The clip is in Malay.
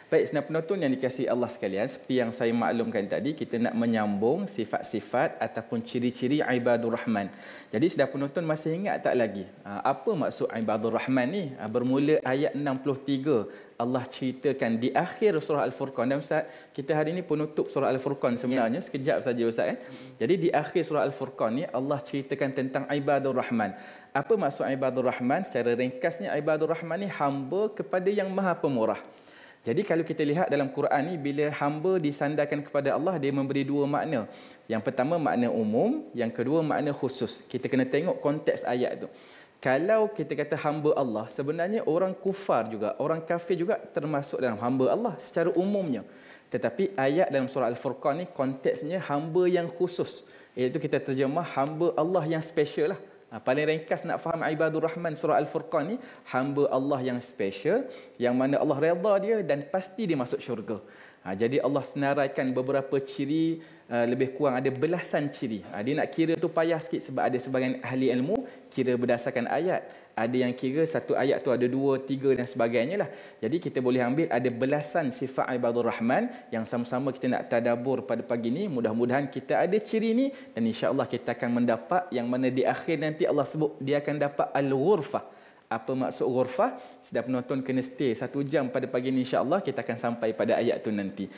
Baik, senang penonton yang dikasihi Allah sekalian, seperti yang saya maklumkan tadi, kita nak menyambung sifat-sifat ataupun ciri-ciri ibadur rahman. Jadi sedang penonton masih ingat tak lagi apa maksud ibadur rahman ni? Bermula ayat 63, Allah ceritakan di akhir surah Al-Furqan. Dan Ustaz, kita hari ini penutup surah Al-Furqan sebenarnya, sekejap saja Ustaz. Jadi di akhir surah Al-Furqan ni Allah ceritakan tentang ibadur rahman. Apa maksud ibadur rahman? Secara ringkasnya, ibadur rahman ni hamba kepada yang maha pemurah. Jadi kalau kita lihat dalam Quran ni, bila hamba disandarkan kepada Allah, dia memberi dua makna. Yang pertama makna umum, yang kedua makna khusus. Kita kena tengok konteks ayat tu. Kalau kita kata hamba Allah, sebenarnya orang kufar juga, orang kafir juga termasuk dalam hamba Allah secara umumnya. Tetapi ayat dalam surah Al-Furqan ni konteksnya hamba yang khusus. Iaitu kita terjemah hamba Allah yang special lah. Paling ringkas nak faham ibadur rahman surah Al-Furqan ni, hamba Allah yang special, yang mana Allah redha dia dan pasti dia masuk syurga. Jadi Allah senaraikan beberapa ciri, lebih kurang ada belasan ciri. Dia nak kira tu payah sikit sebab ada sebahagian ahli ilmu kira berdasarkan ayat. Ada yang kira satu ayat tu ada 2, 3 dan sebagainya lah. Jadi kita boleh ambil ada belasan sifat ibadur rahman yang sama-sama kita nak tadabbur pada pagi ni. Mudah-mudahan kita ada ciri ni dan insya-Allah kita akan mendapat yang mana di akhir nanti Allah sebut dia akan dapat al-ghurfah. Apa maksud ghurfah? Sedang penonton kena stay 1 jam pada pagi ni, insya-Allah kita akan sampai pada ayat tu nanti.